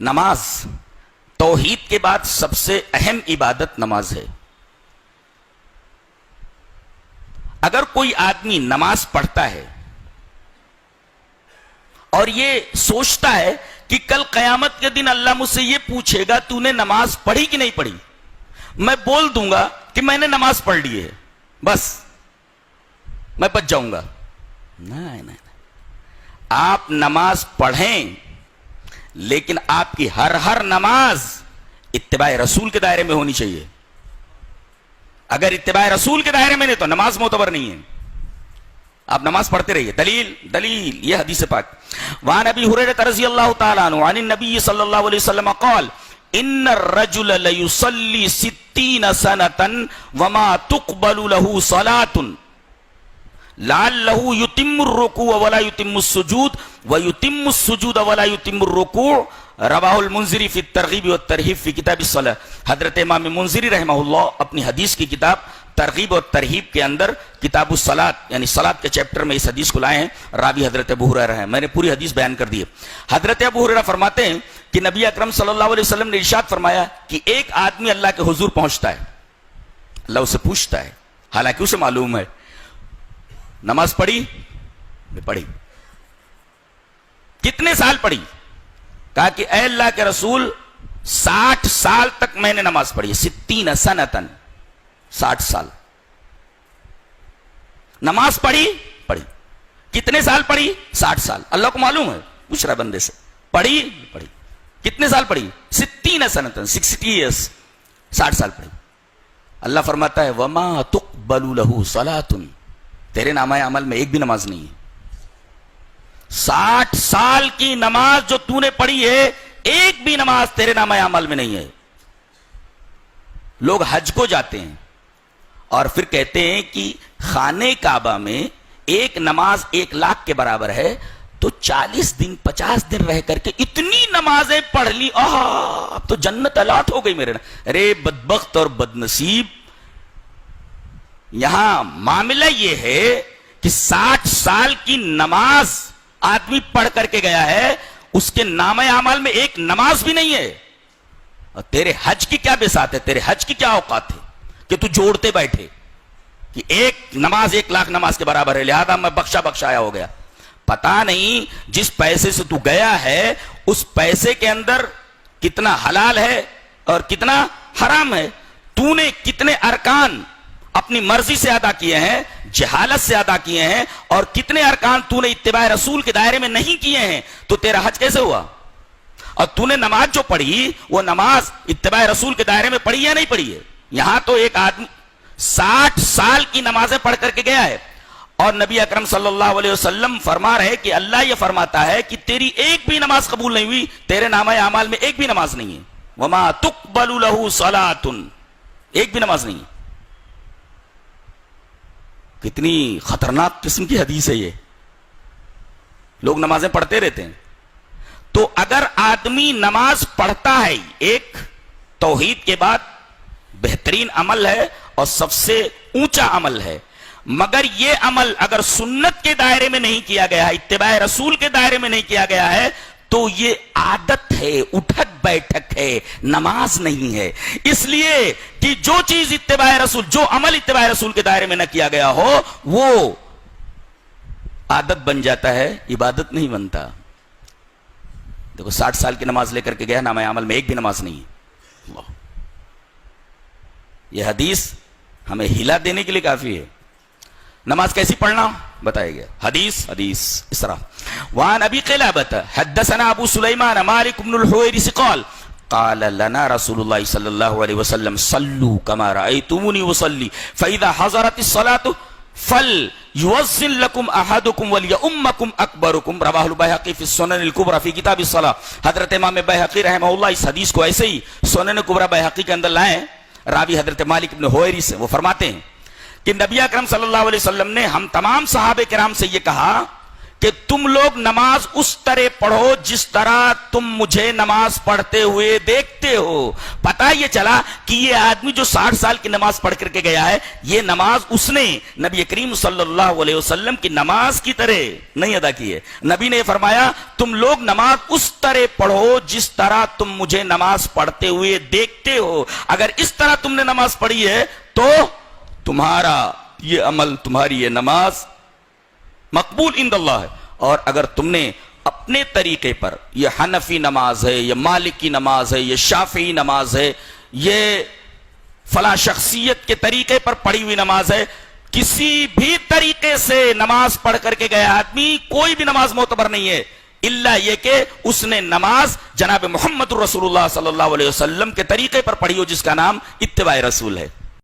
نماز توحید کے بعد سب سے اہم عبادت نماز ہے. اگر کوئی آدمی نماز پڑھتا ہے اور یہ سوچتا ہے کہ کل قیامت کے دن اللہ مجھ سے یہ پوچھے گا تو نے نماز پڑھی کہ نہیں پڑھی, میں بول دوں گا کہ میں نے نماز پڑھ لی ہے, بس میں بچ جاؤں گا. نہیں, آپ نماز پڑھیں, لیکن آپ کی ہر نماز اتباع رسول کے دائرے میں ہونی چاہیے. اگر اتباع رسول کے دائرے میں نہیں تو نماز معتبر نہیں ہے. آپ نماز پڑھتے رہیے. دلیل یہ حدیث پاک. وعن ابی ہریرہ رضی اللہ تعالی عنہ عن النبی صلی اللہ علیہ وسلم قال ان الرجل لیصلی 60 سنة وما تقبل له صلاة لعله يتم الركوع ولا يتم السجود ويتم السجود ولا يتم الركوع. رواہ المنذری فی الترغیب والترہیب فی کتاب الصلاۃ. حضرت امام منذری رحمہ اللہ اپنی حدیث کی کتاب ترغیب اور ترہیب کے اندر کتاب الصلاۃ یعنی صلاۃ کے چیپٹر میں اس حدیث کو لائے ہیں. راوی حضرت ابو ہریرہ ہیں. میں نے پوری حدیث بیان کر دی ہے. حضرت ابو ہریرہ فرماتے ہیں کہ نبی اکرم صلی اللہ علیہ وسلم نے ارشاد فرمایا کہ ایک آدمی اللہ کے حضور پہنچتا ہے, اللہ اسے پوچھتا ہے, حالانکہ اسے معلوم ہے نماز پڑھی, پڑھی, کتنے سال پڑھی؟ کہا کہ اے اللہ کے رسول 60 سال تک میں نے نماز پڑھی. 60 سنتن 60 سال نماز پڑھی. کتنے سال پڑھی؟ 60 سال. اللہ کو معلوم ہے, پوچھ رہا بندے سے, پڑھی. کتنے سال پڑھی؟ 60 سنتن 60 ایئرس, 60 سال پڑھی. اللہ فرماتا ہے وما تقبل له صلاۃ, تیرے نامہ عمل میں ایک بھی نماز نہیں ہے. 60 سال کی نماز جو تو نے پڑھی ہے ایک بھی نماز تیرے نامہ عمل میں نہیں ہے. لوگ حج کو جاتے ہیں اور پھر کہتے ہیں کہ خانہ کعبہ میں ایک نماز 1 لاکھ کے برابر ہے, تو 40 دن 50 دن رہ کر کے اتنی نمازیں پڑھ لی, اب تو جنت الاٹ ہو گئی میرے. ارے بدبخت اور بدنصیب, یہاں معاملہ یہ ہے کہ 60 سال کی نماز آدمی پڑھ کر کے گیا ہے, اس کے نامہ اعمال میں ایک نماز بھی نہیں ہے. اور تیرے حج کی کیا بساط ہے, تیرے حج کی کیا اوقات ہے کہ تو جوڑتے بیٹھے کہ ایک نماز 1 لاکھ نماز کے برابر ہے, لہذا میں بخشایا ہو گیا. پتا نہیں جس پیسے سے تو گیا ہے اس پیسے کے اندر کتنا حلال ہے اور کتنا حرام ہے. تو نے کتنے ارکان اپنی مرضی سے ادا کیے ہیں, جہالت سے ادا کیے ہیں, اور کتنے ارکان تو نے اتباع رسول کے دائرے میں نہیں کیے ہیں, تو تیرا حج کیسے ہوا؟ اور تو نے نماز جو پڑھی وہ نماز اتباع رسول کے دائرے میں پڑھی یا نہیں پڑھی ہے؟ یہاں تو ایک آدمی 60 سال کی نمازیں پڑھ کر کے گیا ہے, اور نبی اکرم صلی اللہ علیہ وسلم فرما رہے کہ اللہ یہ فرماتا ہے کہ تیری ایک بھی نماز قبول نہیں ہوئی, تیرے نامہ اعمال میں ایک بھی نماز نہیں ہے. وما تقبل له صلاۃ, ایک بھی نماز نہیں ہے. کتنی خطرناک قسم کی حدیث ہے یہ. لوگ نمازیں پڑھتے رہتے ہیں. تو اگر آدمی نماز پڑھتا ہے, ایک توحید کے بعد بہترین عمل ہے اور سب سے اونچا عمل ہے, مگر یہ عمل اگر سنت کے دائرے میں نہیں کیا گیا ہے, اتباع رسول کے دائرے میں نہیں کیا گیا ہے, تو یہ عادت ہے, اٹھک بیٹھک ہے, نماز نہیں ہے. اس لیے کہ جو چیز اتباع رسول, جو عمل اتباع رسول کے دائرے میں نہ کیا گیا ہو وہ عادت بن جاتا ہے, عبادت نہیں بنتا. دیکھو 60 سال کی نماز لے کر کے گیا, نامہ عمل میں ایک بھی نماز نہیں ہے. اللہ, یہ حدیث ہمیں ہلا دینے کے لیے کافی ہے. نماز کیسی پڑھنا بتایا گیا. حدیث اس طرح. وعن ابی قلابۃ حدثنا ابو سلیمان مالک بن الحویرث قال قال لنا رسول اللہ صلی اللہ علیہ وسلم صلوا كما رأيتموني اصلي فاذا حضرت الصلاة فليؤذن لكم احدكم وليؤمكم اکبركم. رواہ البیہقی فی السنن الکبری فی کتاب الصلاۃ. حضرت امام بیہقی رحمہ اللہ اس حدیث کو ایسے ہی سنن کبری بیہقی کے اندر لائے. راوی حضرت مالک بن حویرث, وہ فرماتے ہیں کہ نبی اکرم صلی اللہ علیہ وسلم نے ہم تمام صحابہ کرام سے یہ کہا کہ تم لوگ نماز اس طرح پڑھو جس طرح تم مجھے نماز پڑھتے ہوئے دیکھتے ہو. پتہ یہ چلا کہ یہ آدمی جو 60 سال کی نماز پڑھ کر کے گیا ہے، یہ نماز اس نے نبی کریم صلی اللہ علیہ وسلم کی نماز کی طرح نہیں ادا کی ہے. نبی نے فرمایا تم لوگ نماز اس طرح پڑھو جس طرح تم مجھے نماز پڑھتے ہوئے دیکھتے ہو. اگر اس طرح تم نے نماز پڑھی ہے تو تمہارا یہ عمل، تمہاری یہ نماز مقبول عند اللہ ہے. اور اگر تم نے اپنے طریقے پر، یہ حنفی نماز ہے، یہ مالکی نماز ہے، یہ شافعی نماز ہے، یہ فلاں شخصیت کے طریقے پر پڑھی ہوئی نماز ہے، کسی بھی طریقے سے نماز پڑھ کر کے گیا آدمی کوئی بھی نماز معتبر نہیں ہے، الا یہ کہ اس نے نماز جناب محمد رسول اللہ صلی اللہ علیہ وسلم کے طریقے پر پڑھی ہو، جس کا نام اتباع رسول ہے.